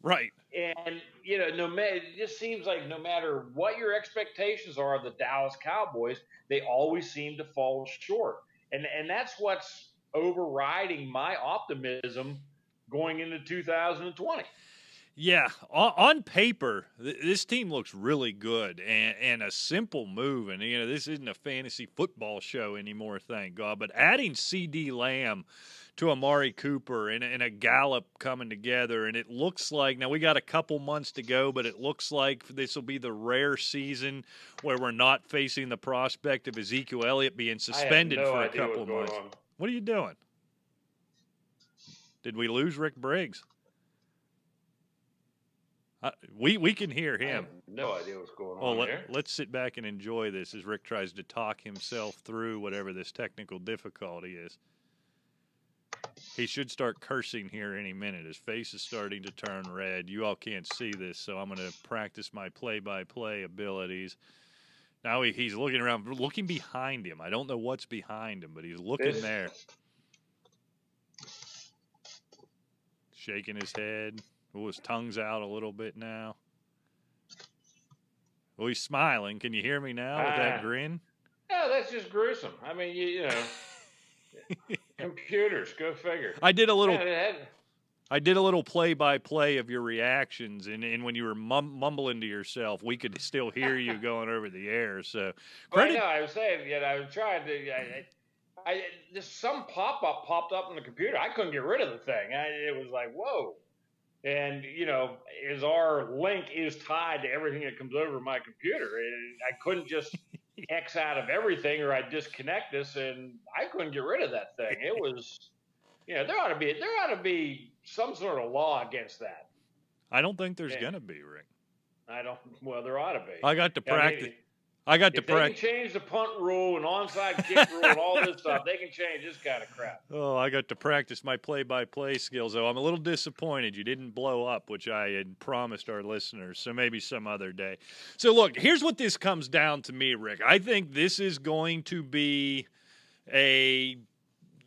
Right. And, it just seems like no matter what your expectations are of the Dallas Cowboys, they always seem to fall short. And that's what's overriding my optimism going into 2020. Yeah, on paper, this team looks really good and a simple move. And, this isn't a fantasy football show anymore, thank God. But adding C.D. Lamb to Amari Cooper and a Gallup coming together, and it looks like, now we got a couple months to go, but it looks like this will be the rare season where we're not facing the prospect of Ezekiel Elliott being suspended for a couple months. What are you doing? Did we lose Rick Briggs? We can hear him. I have no idea what's going on here. Let's sit back and enjoy this as Rick tries to talk himself through whatever this technical difficulty is. He should start cursing here any minute. His face is starting to turn red. You all can't see this, so I'm going to practice my play-by-play abilities. Now he's looking around, looking behind him. I don't know what's behind him, but he's looking there. Shaking his head. Oh, his tongue's out a little bit now. Oh, he's smiling. Can you hear me now with that grin? Yeah, that's just gruesome. I mean, you know, computers, go figure. I did a little play-by-play of your reactions, and when you were mumbling to yourself, we could still hear you going over the air. So, credit. Well, I was saying, I was trying to. Just some pop-up popped up on the computer. I couldn't get rid of the thing. It was like, whoa. And, as our link is tied to everything that comes over my computer, I couldn't just X out of everything or I'd disconnect this, and I couldn't get rid of that thing. It was, there ought to be some sort of law against that. I don't think there's going to be, Rick. Well, there ought to be. I got to practice. They can change the punt rule and onside kick rule and all this stuff, they can change this kind of crap. Oh, I got to practice my play-by-play skills, though. I'm a little disappointed you didn't blow up, which I had promised our listeners, so maybe some other day. So, look, here's what this comes down to me, Rick. I think this is going to be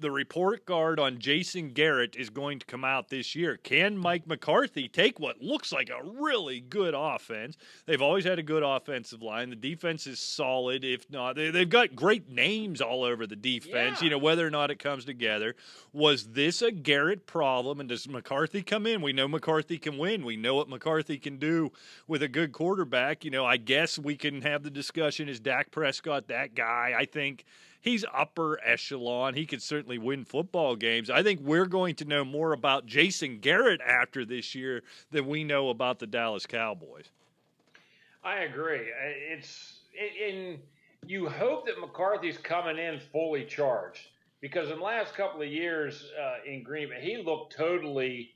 the report card on Jason Garrett is going to come out this year. Can Mike McCarthy take what looks like a really good offense? They've always had a good offensive line. The defense is solid. If not, they've got great names all over the defense, whether or not it comes together. Was this a Garrett problem? And does McCarthy come in? We know McCarthy can win. We know what McCarthy can do with a good quarterback. I guess we can have the discussion, is Dak Prescott that guy? I think he's upper echelon. He could certainly win football games. I think we're going to know more about Jason Garrett after this year than we know about the Dallas Cowboys. I agree. You hope that McCarthy's coming in fully charged, because in the last couple of years in Green Bay, he looked totally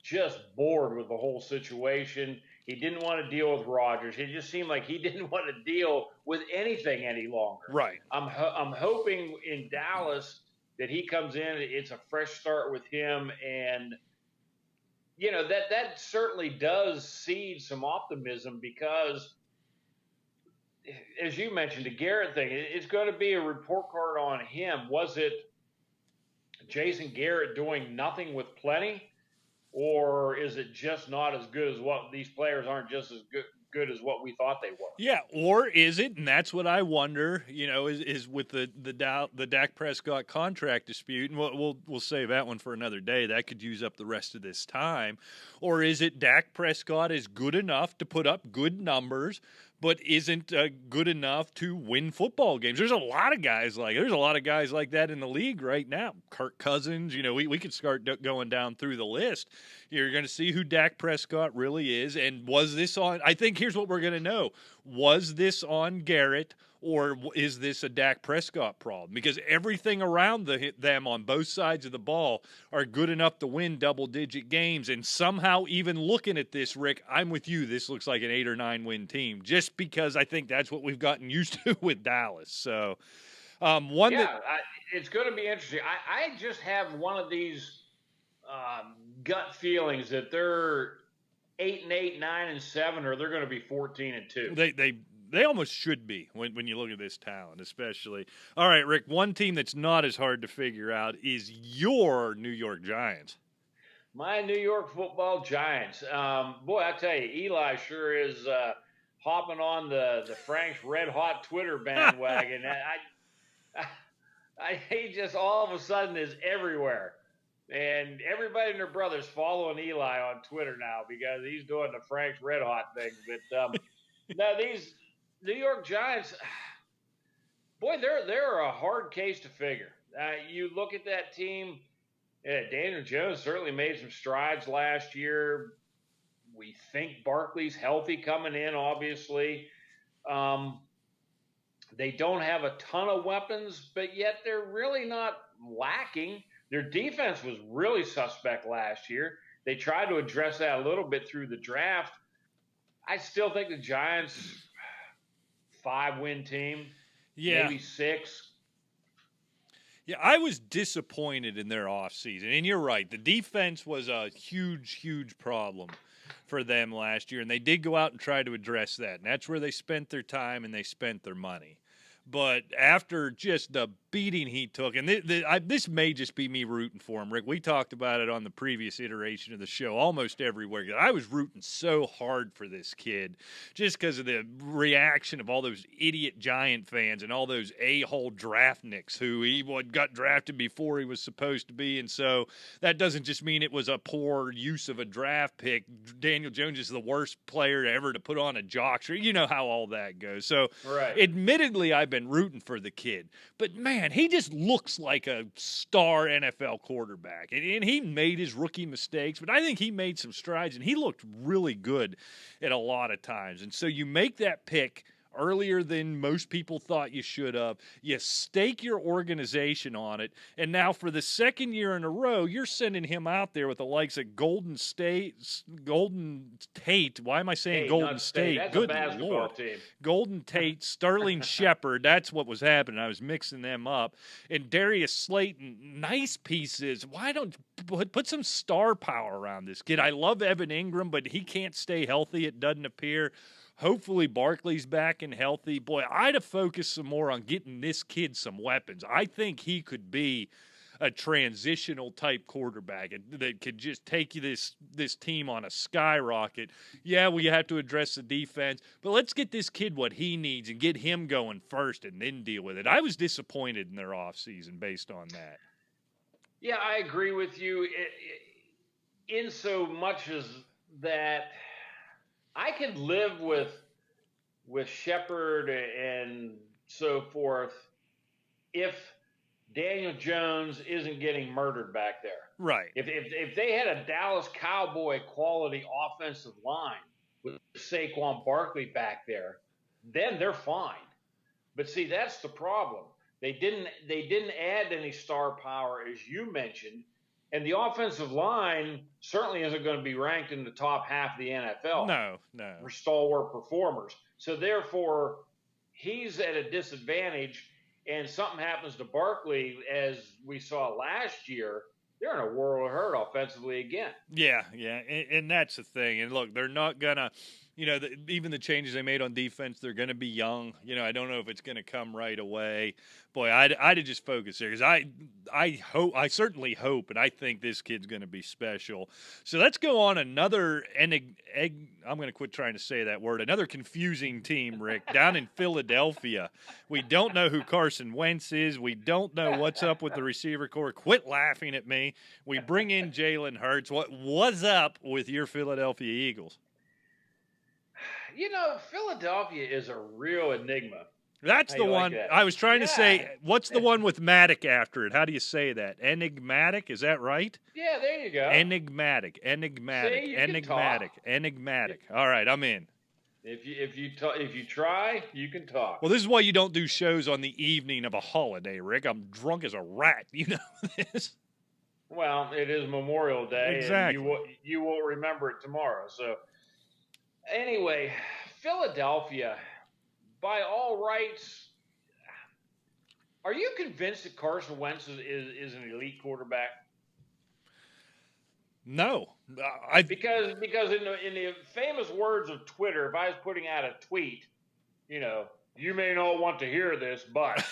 just bored with the whole situation. He didn't want to deal with Rodgers. It just seemed like he didn't want to deal with anything any longer. Right. I'm hoping in Dallas that he comes in, it's a fresh start with him, and that certainly does seed some optimism, because as you mentioned, the Garrett thing, it's going to be a report card on him. Was it Jason Garrett doing nothing with plenty? Or is it just not as good as what these players aren't just as good as what we thought they were? Yeah, or is it? And that's what I wonder. Is with the Dak Prescott contract dispute, and we'll save that one for another day. That could use up the rest of this time. Or is it Dak Prescott is good enough to put up good numbers, but isn't good enough to win football games? There's a lot of guys like that in the league right now. Kirk Cousins, we could start going down through the list. You're going to see who Dak Prescott really is. And was this on? I think here's what we're going to know. Was this on Garrett, or is this a Dak Prescott problem? Because everything around them on both sides of the ball are good enough to win double-digit games. And somehow, even looking at this, Rick, I'm with you. This looks like an 8 or 9 win team, just because I think that's what we've gotten used to with Dallas. So, it's going to be interesting. I just have one of these gut feelings that they're 8-8, 9-7, or they're going to be 14-2. They almost should be when you look at this talent, especially. All right, Rick, one team that's not as hard to figure out is your New York Giants. My New York football Giants. Boy, I tell you, Eli sure is hopping on the Frank's Red Hot Twitter bandwagon. He just all of a sudden is everywhere. And everybody and their brother's following Eli on Twitter now because he's doing the Frank's Red Hot thing. But no, these New York Giants, boy, they're a hard case to figure. You look at that team. Daniel Jones certainly made some strides last year. We think Barkley's healthy coming in, obviously. They don't have a ton of weapons, but yet they're really not lacking. Their defense was really suspect last year. They tried to address that a little bit through the draft. I still think the Giants, 5-win team, maybe 6. Yeah, I was disappointed in their offseason. And you're right. The defense was a huge, huge problem for them last year. And they did go out and try to address that. And that's where they spent their time and they spent their money. But after just the beating he took, and this may just be me rooting for him, Rick. We talked about it on the previous iteration of the show almost everywhere. I was rooting so hard for this kid just because of the reaction of all those idiot Giant fans and all those a-hole draftnicks who he got drafted before he was supposed to be. And so that doesn't just mean it was a poor use of a draft pick. Daniel Jones is the worst player ever to put on a jock shirt. You know how all that goes. So admittedly, I've been rooting for the kid. But, man, he just looks like a star NFL quarterback. And he made his rookie mistakes, but I think he made some strides, and he looked really good at a lot of times. And so you make that pick earlier than most people thought you should have. You stake your organization on it, and now for the second year in a row, you're sending him out there with the likes of Golden Tate. Why am I saying Golden State? That's Good a basketball Lord. team. Golden Tate, Sterling Shepard, that's what was happening. I was mixing them up. And Darius Slayton, nice pieces. Why don't put some star power around this kid? I love Evan Ingram, but he can't stay healthy, it doesn't appear. Hopefully Barkley's back and healthy. Boy, I'd have focused some more on getting this kid some weapons. I think he could be a transitional type quarterback that could just take you this team on a skyrocket. Yeah, we have to address the defense, but let's get this kid what he needs and get him going first and then deal with it. I was disappointed in their offseason based on that. Yeah, I agree with you in so much as that I could live with Shepard and so forth if Daniel Jones isn't getting murdered back there. Right. If they had a Dallas Cowboy quality offensive line with Saquon Barkley back there, then they're fine. But see, that's the problem. They didn't add any star power, as you mentioned. And the offensive line certainly isn't going to be ranked in the top half of the NFL. No. For stalwart performers. So therefore, he's at a disadvantage, and something happens to Barkley, as we saw last year, they're in a world of hurt offensively again. Yeah, and that's the thing. And look, they're not going to, even the changes they made on defense, they're going to be young. I don't know if it's going to come right away. Boy, I'd have just focused there because I certainly hope, and I think this kid's going to be special. So let's go on another I'm going to quit trying to say that word. Another confusing team, Rick, down in Philadelphia. We don't know who Carson Wentz is. We don't know what's up with the receiver core. Quit laughing at me. We bring in Jalen Hurts. What's up with your Philadelphia Eagles? Philadelphia is a real enigma. That's the one I was trying to say. What's the one with Matic after it? How do you say that? Enigmatic? Is that right? Yeah, there you go. Enigmatic. All right, I'm in. If you try, you can talk. Well, this is why you don't do shows on the evening of a holiday, Rick. I'm drunk as a rat. You know this. Well, it is Memorial Day. Exactly. And you won't remember it tomorrow. So, anyway, Philadelphia, by all rights, are you convinced that Carson Wentz is an elite quarterback? No, because in the famous words of Twitter, if I was putting out a tweet, you may not want to hear this, but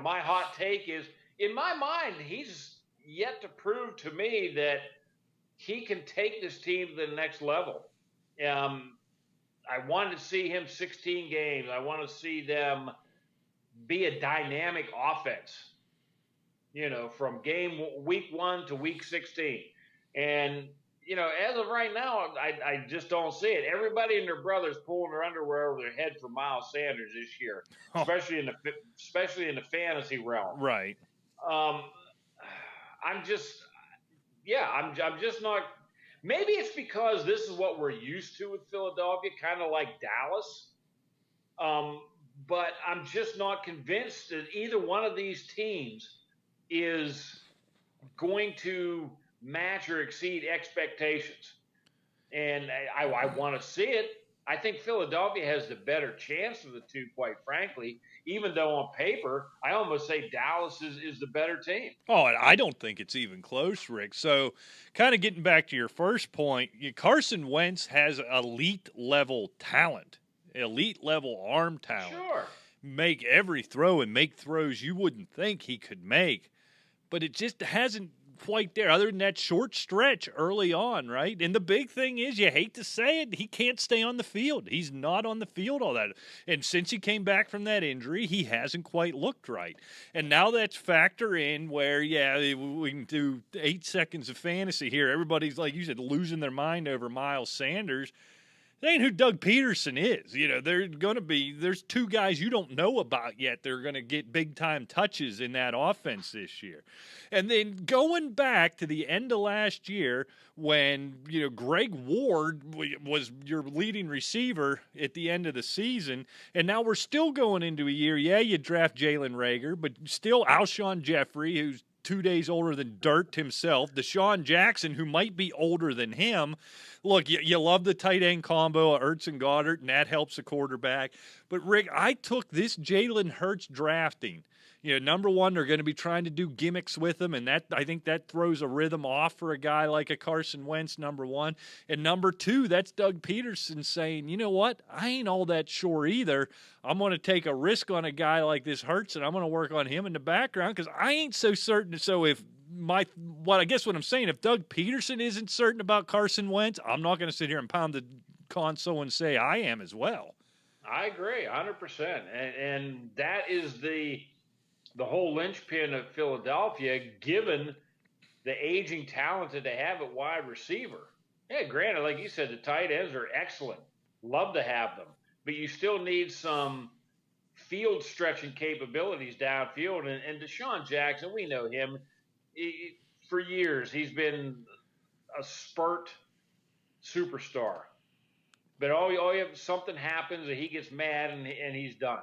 my hot take is, in my mind, he's yet to prove to me that he can take this team to the next level. I wanted to see him 16 games. I want to see them be a dynamic offense. from week 1 to week 16. And, as of right now, I just don't see it. Everybody and their brother's pulling their underwear over their head for Miles Sanders this year, especially in the fantasy realm. Right. I'm just not. Maybe it's because this is what we're used to with Philadelphia, kind of like Dallas. But I'm just not convinced that either one of these teams is going to match or exceed expectations. And I want to see it. I think Philadelphia has the better chance of the two, quite frankly, even though on paper, I almost say Dallas is the better team. Oh, and I don't think it's even close, Rick. So kind of getting back to your first point, Carson Wentz has elite-level talent, elite-level arm talent. Sure. Make every throw and make throws you wouldn't think he could make, but it just hasn't quite there other than that short stretch early on, right? And the big thing is, you hate to say it, he can't stay on the field. He's not on the field all that. And since he came back from that injury, he hasn't quite looked right. And now that's factor in where, we can do 8 seconds of fantasy here. Everybody's, like you said, losing their mind over Miles Sanders. That ain't who Doug Peterson is. There's 2 guys you don't know about yet. They're going to get big-time touches in that offense this year. And then going back to the end of last year when, Greg Ward was your leading receiver at the end of the season, and now we're still going into a year, you draft Jalen Reagor, but still Alshon Jeffrey, who's 2 days older than dirt himself, Deshaun Jackson, who might be older than him. Look, you love the tight end combo of Ertz and Goddard, and that helps the quarterback. But, Rick, I took this Jalen Hurts drafting. Number one, they're going to be trying to do gimmicks with him, and I think that throws a rhythm off for a guy like a Carson Wentz, number one. And number two, that's Doug Peterson saying, you know what, I ain't all that sure either. I'm going to take a risk on a guy like this Hurts, and I'm going to work on him in the background because I ain't so certain. So if what I'm saying, if Doug Peterson isn't certain about Carson Wentz, I'm not going to sit here and pound the console and say I am as well. I agree 100%. And that is the whole linchpin of Philadelphia, given the aging talent that they have at wide receiver. Yeah, granted, like you said, the tight ends are excellent. Love to have them. But you still need some field stretching capabilities downfield. And Deshaun Jackson, we know him. For years, he's been a spurt superstar. But something happens and he gets mad and he's done.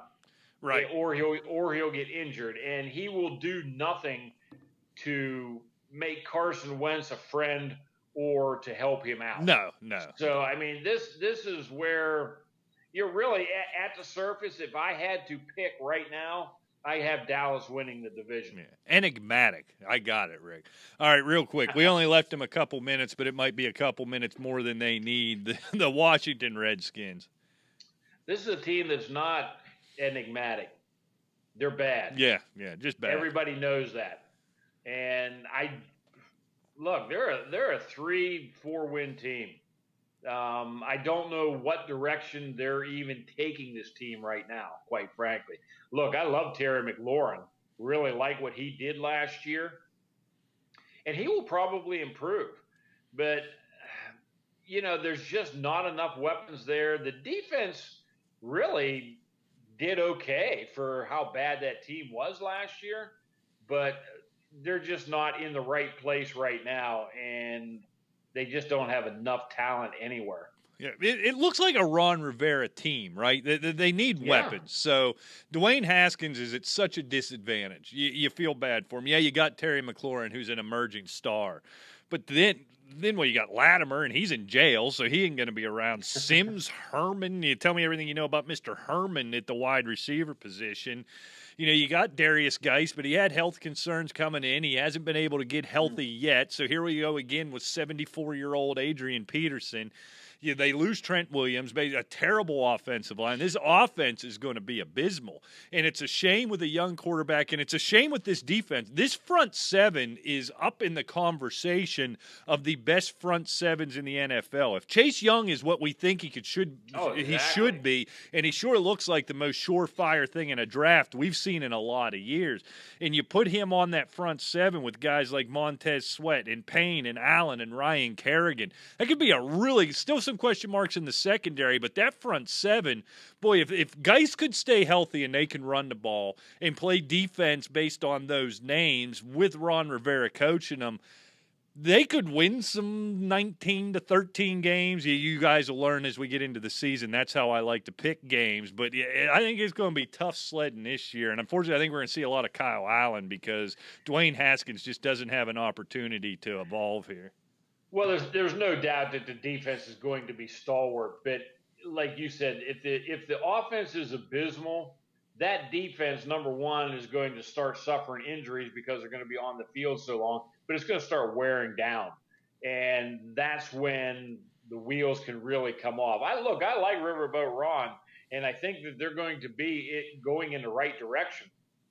Right. Or he'll get injured, and he will do nothing to make Carson Wentz a friend or to help him out. No. So I mean, this is where you're really at the surface. If I had to pick right now, I have Dallas winning the division. Yeah. Enigmatic. I got it, Rick. All right, real quick. We only left them a couple minutes, but it might be a couple minutes more than they need. The Washington Redskins. This is a team that's not enigmatic. They're bad. Yeah, just bad. Everybody knows that. And they're a 3-4 win team. I don't know what direction they're even taking this team right now, quite frankly. Look, I love Terry McLaurin. Really like what he did last year. And he will probably improve. But, there's just not enough weapons there. The defense really did okay for how bad that team was last year, but they're just not in the right place right now, and they just don't have enough talent anywhere. Yeah, it looks like a Ron Rivera team, right? They need weapons. So Dwayne Haskins is at such a disadvantage. You feel bad for him. Yeah, you got Terry McLaurin, who's an emerging star, but then you got Latimer, and he's in jail, so he ain't going to be around. Sims, Herman, you tell me everything you know about Mr. Herman at the wide receiver position. You got Darius Geis, but he had health concerns coming in. He hasn't been able to get healthy yet, so here we go again with 74-year-old Adrian Peterson. They lose Trent Williams, a terrible offensive line. This offense is going to be abysmal. And it's a shame with a young quarterback, and it's a shame with this defense. This front seven is up in the conversation of the best front sevens in the NFL. If Chase Young is what we think he should be, and he sure looks like the most surefire thing in a draft we've seen in a lot of years, and you put him on that front seven with guys like Montez Sweat and Payne and Allen and Ryan Kerrigan, that could be still some question marks in the secondary, but that front seven, boy, if Geis could stay healthy and they can run the ball and play defense based on those names with Ron Rivera coaching them, they could win some 19 to 13 games. You guys will learn as we get into the season. That's how I like to pick games. But I think it's going to be tough sledding this year. And unfortunately, I think we're going to see a lot of Kyle Allen because Dwayne Haskins just doesn't have an opportunity to evolve here. Well, there's no doubt that the defense is going to be stalwart. But like you said, if the offense is abysmal, that defense, number one, is going to start suffering injuries because they're going to be on the field so long, but it's going to start wearing down. And that's when the wheels can really come off. I like Riverboat Ron, and I think that they're going to be going in the right direction,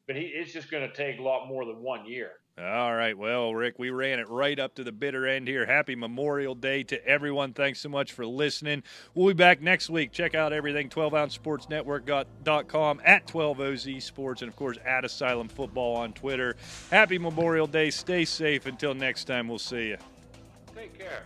but it's just going to take a lot more than 1 year. All right. Well, Rick, we ran it right up to the bitter end here. Happy Memorial Day to everyone. Thanks so much for listening. We'll be back next week. Check out everything 12ouncesportsnetwork.com, at 12OZ Sports, and, of course, at Asylum Football on Twitter. Happy Memorial Day. Stay safe. Until next time, we'll see you. Take care.